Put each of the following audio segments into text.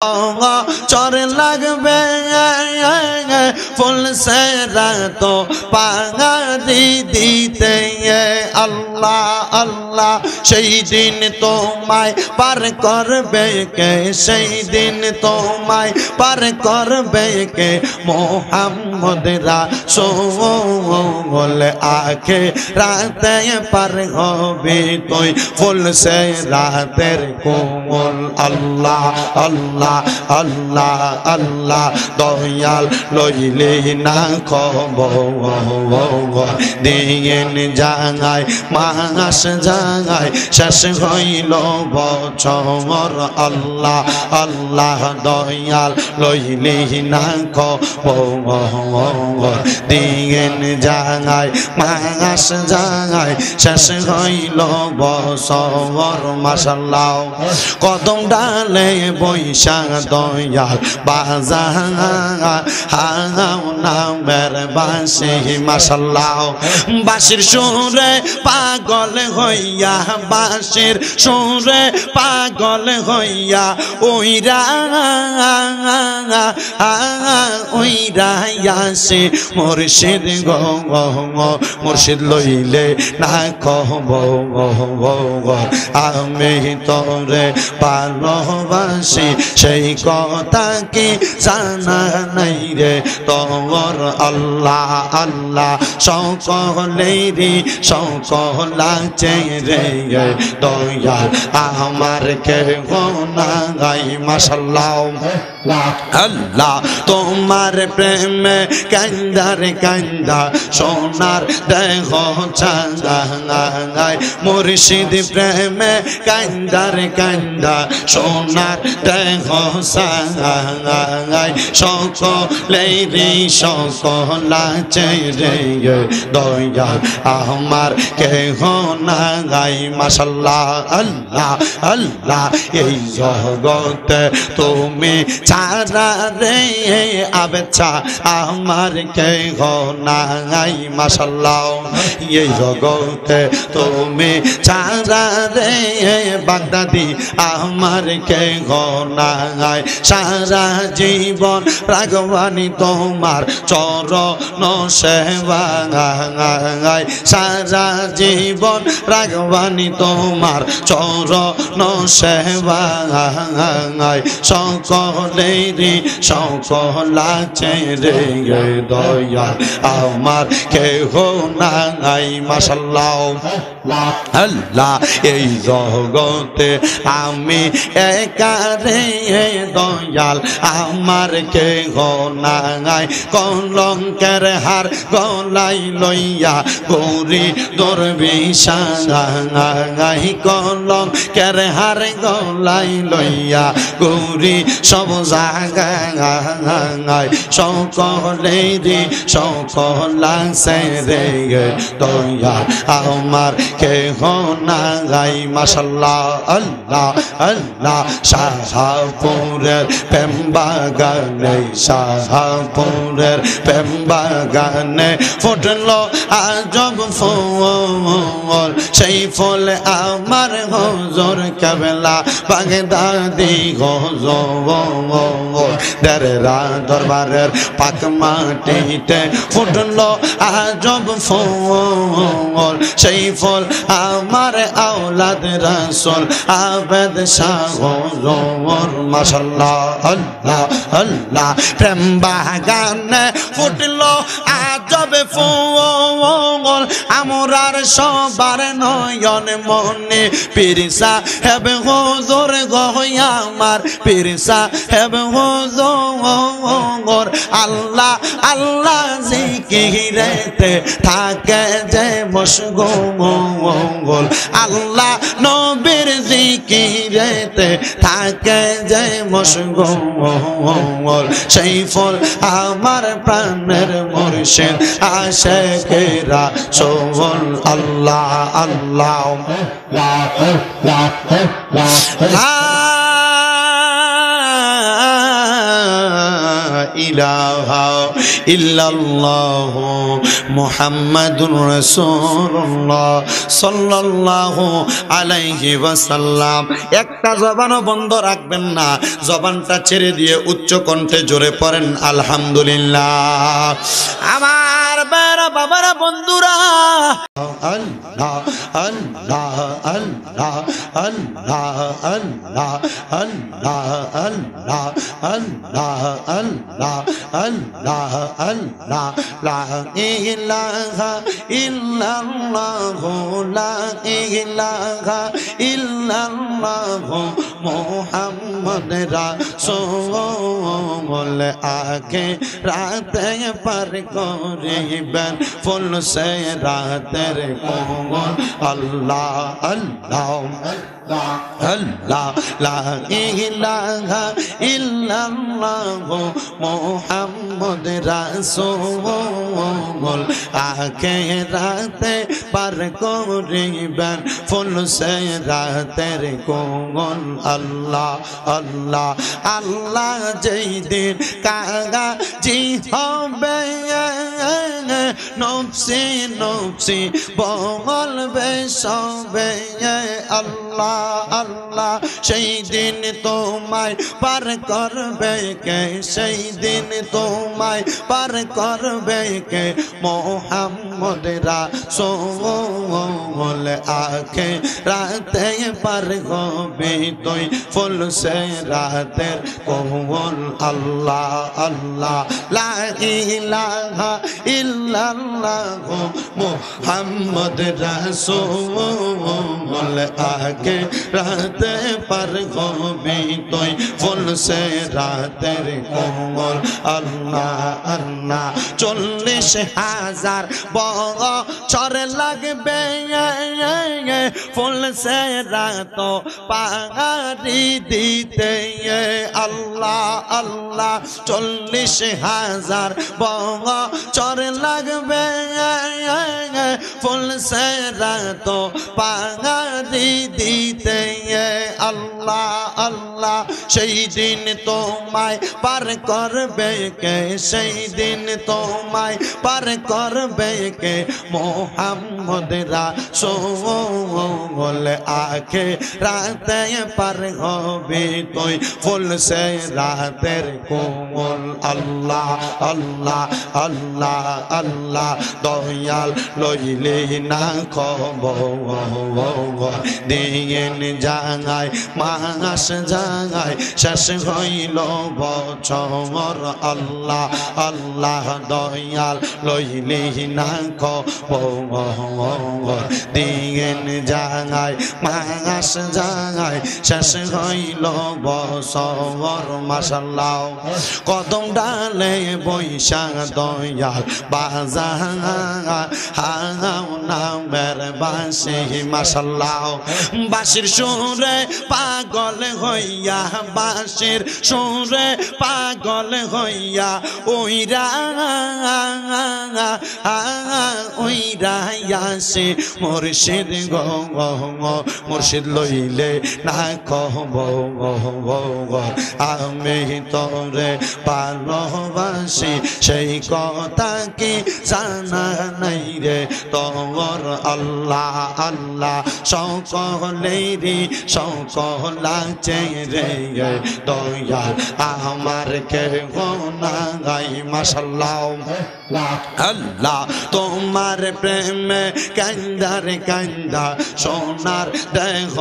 चोर लगबे फुल से रातो पागा दीते अल्लाह अल्लाह সেই দিন তোমায় পার করবে কে সেই দিন তোমায় পার করবে কে মোহাম্মদ রাসূল আখে রাতে পার হবে তুই ফুল সে রাতের কোমল আল্লাহ আল্লাহ আল্লাহ আল্লাহ দয়াল লইলে না খবর দিন জাগায় মাস জাগায় শেষ হইল বছর আল্লাহ আল্লাহ দয়াল লইলে না খবর দিন জাগায় মাস জাগায় শেষ হইল বছর মাশাআল্লাহ কদম ডালে বৈশা দয়াল বাজা হাও নামের বাঁশি মাশাআল্লাহ বাঁশির সুরে পাগল হইয়া বাঁশির সুরে পাগল হইয়া ওইরা আসে মুর্শিদ গো মুর্শিদ লইলে না খবর আমি তোরে ভালোবাসি সেই কথা কি জানা নাই রে তোর আল্লাহ আল্লাহ সকলেরই সকল আছে রে দয়াল আমার কেহ নাই মাশাআল্লাহ আল্লাহ তোমার প্রেমে কান্দার কান্দা সোনার দেহ চাঁদাই মুর্শিদ প্রেমে কান্দার কান্দা সোনার দেহ চাঁদাই সকলেরই সকল আছে রে দয়াল আমার কেহ নাই মাশাআল্লাহ আল্লাহ আল্লাহ এই জগতে তুমি ছাড়া রে আবেছা আমার কেহ নাই মাশাআল্লাহ এই জগতে তুমি ছাড়া রে বাগদাদি আমার কেহ নাই সারা জীবন রাগবানি তোমার চরণ সেবায় সারা জীবন রাগবানি তোমার চরণ সেবায় সকলেরই সকল আছে রে দয়াল আমার কেহ নাই মাশাআল্লাহ আল্লাহ এই জগতে আমি একা রে দয়াল আমার কেহ নাই কলঙ্কের হার গলাই লইয়া গৌরী দরবেশাই কলঙ্কের হার গলাই লইয়া গৌরী সব জাগায় সকলেরই সকল আছে রে দয়াল আমার কেহ নাই মাশাআল্লাহ আল্লাহ আল্লাহ শাহপুরের প্রেম বাগানে শাহপুরের প্রেম বাগানে ফুটলো আজব ফুল সেই ফুল আমার হুজুর কেবলা বাগদাদি হুজুর দেরা দরবারের পাক মাটিতে ফুটলো আজব ফুল সেই ফুল আমার আওলাদ রাসূল আবেদ শাহ হুজুর মাশাআল্লাহ আল্লাহ আল্লাহ প্রেম বাগানে ফুটলো আজব ফুল আমরার সবার নয়ন মনে পীর সাহেব হুজুর গো আমার পীর সাহেব হুজুর আল্লাহ আল্লাহ জিকিরেতে থাকে যে মশগুল আল্লাহ নবীর জিকিরেতে থাকে যে মশগুল সেই ফুল আমার প্রাণের মুর্শিদ আশিকে রাসূল আল্লাহ আল্লাহ লা ইলাহা ইল্লাল্লাহ মুহাম্মাদুর রাসূলুল্লাহ সাল্লাল্লাহু আলাইহি ওয়াসাল্লাম। একটা জবানও বন্ধ রাখবেন না, জবানটা ছেড়ে দিয়ে উচ্চ কণ্ঠে জোরে পড়েন আলহামদুলিল্লাহ। আমার বাবারা বন্ধুরা, আল্লাহ আল্লাহ আল্লাহ আল্লাহ আল্লাহ আল্লাহ আল্লাহ আল্লাহ আল্লাহ আল্লাহ আল্লাহ লা ইলাহা ইল্লাল্লাহ লা ইলাহা ইল্লাল্লাহ মুহাম্মদ রাসূল আগে রাতে পার করিবেন ফুল সে রাতের কোমল আল্লাহ আল্লাহ আল্লাহ লা ইলাহা ইল্লাল্লাহ মুহাম্মদ রাসূল আখিরাতে পার করিবেন ফুল সে রাতের কোমল আল্লাহ আল্লাহ আল্লাহ যেই দিন কাগাজি হবে নফসি নফসি বলবে সবে আল্লাহ আল্লাহ সেই দিন তোমায় পার করবে কে, সেই দিন তোমায় পার করবে কে মুহাম্মদ রাসূল আখিরাতে পার হবে তুই ফুল সে রাতের কোমল আল্লাহ আল্লাহ লা ইলাহা ইল্লাল্লাহ মুহাম্মদ রাসূল আখিরাতে পার হবে তুই ফুল সে রাতের কোমল আল্লাহ আল্লাহ 40,000 বছর লাগবে ফুল সে রাত পাহাড়ি দিতে আল্লাহ আল্লাহ 40,000 বছর লাগবে ফুল সে রাত পাহাড়ি দিতে আল্লাহ আল্লাহ সেই দিন তোমায় পার করবে কে, সেই দিন তোমায় পার করবে কে মুহাম্মদ রাসূল আখিরাতে পার হবে তুই ফুল সে রাতের কোমল আল্লাহ আল্লাহ আল্লাহ আল্লাহ দয়াল লইলে না খবর দিন জাগায় মাস জাগায় শেষ হইল বছর আল্লাহ আল্লাহ দয়াল লইলে না খবর দিন জাগায় মাস জাগায় শেষ হইল বছর মাশাআল্লাহ কদম ডালে বৈশা দয়াল বাজা হাও নামের বাঁশি মাশাআল্লাহ বাঁশির সুরে পাগল হইয়া বাঁশির সুরে পাগল হইয়া ওইরা আসে মুর্শিদ গো মুর্শিদ লইলে না খবর আমি তোরে ভালোবাসি সেই কথা কি জানা নাই রে তোর আল্লাহ আল্লাহ সকলেরই সকল আছে রে দয়াল আমার কেহ নাই মাশাআল্লাহ আল্লাহ তোমার প্রেমে কান্দার কান্দা সোনার দেহ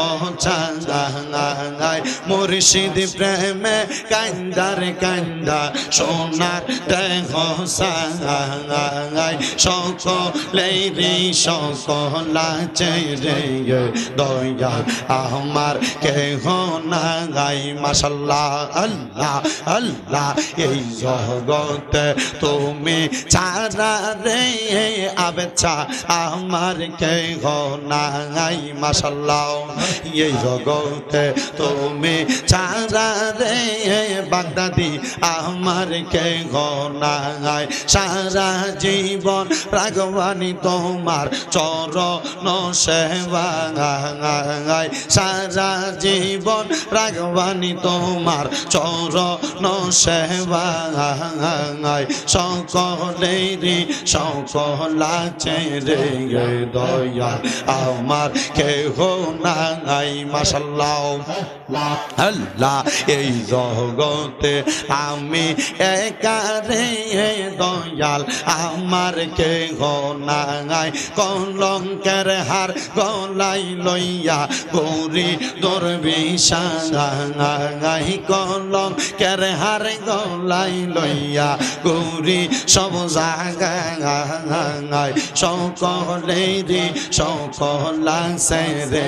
চাঁদাই মুর্শিদ প্রেমে কান্দার কান্দা সোনার দেহ চাঁদাই সকলেরই সকল আছে রে দয়াল আমার কেহ নাই মাশাআল্লাহ আল্লাহ আল্লাহ এই জগতে তুমি ছাড়া রে আবেছা আমার কেহ নাই মাশাআল্লাহ এই জগতে তুমি ছাড়া রে বাগদাদি আমার কেহ নাই সারা জীবন রাগবানি তোমার তোমার চরণ সেবায় সারা জীবন রাখবানি তোমার চরণ সেবায় সকলেরই সকল আছে রে দয়াল আমার কেহ নাই মাশাআল্লাহ আল্লাহ এই জগতে আমি একা রে দয়াল আমার কেহ নাই কলঙ্কের হার গলাই লইয়া গৌরী দরবিশাই কলঙ্কের হার গলাই লইয়া গৌরী সব জাগায় সকলেরই সকল আছে রে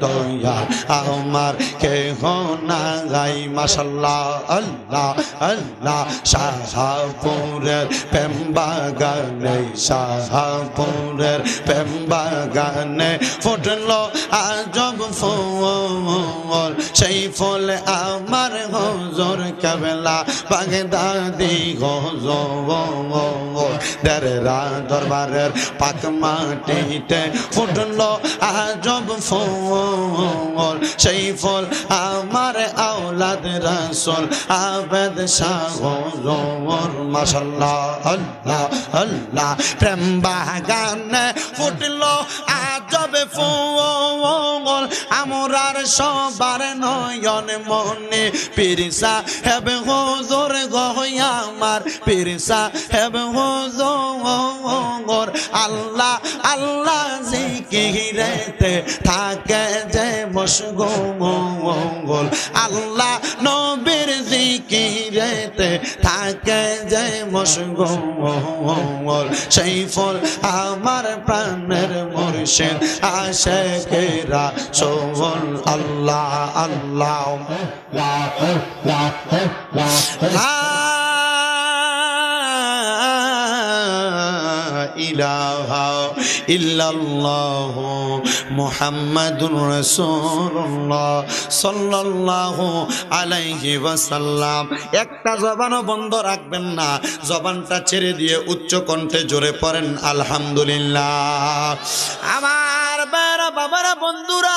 দয়াল আমার কেহ নাই মাশাআল্লাহ আল্লাহ আল্লাহ শাহপুরের প্রেম বাগানে শাহপুরের প্রেম বাগানে ফুটলো আজব ফুল সেই ফুল আমার হুজুর কেবলা বাগদাদি হুজুর দেরা দরবারের পাক মাটিতে ফুটলো আজব ফুল সেই ফুল আমার আওলাদ রাসূল আবেদ শাহ হুজুর মাশাআল্লাহ আল্লাহ আল্লাহ প্রেম বাগানে ফুটলো আজব ফুল আমরার সবার নয়ন মনে পীর সাহেব হুজুর গো আমার পীর সাহেব হুজুর আল্লাহ আল্লাহ জিকিরেতে থাকে যে মশগুল আল্লাহ নবীর জিকিরেতে থাকে যে মশগুল সেই ফল আমার প্রাণের মুর্শিদ আশিকেরা রাসূল আল্লাহ আল্লাহ লা ইলাহা ইল্লাল্লাহ মুহাম্মাদুর রাসূলুল্লাহ সাল্লাল্লাহু আলাইহি ওয়াসাল্লাম একটা জবানও বন্ধ রাখবেন না জবানটা ছেড়ে দিয়ে উচ্চ কণ্ঠে জোরে পড়েন আলহামদুলিল্লাহ আমার বাবারা বন্ধুরা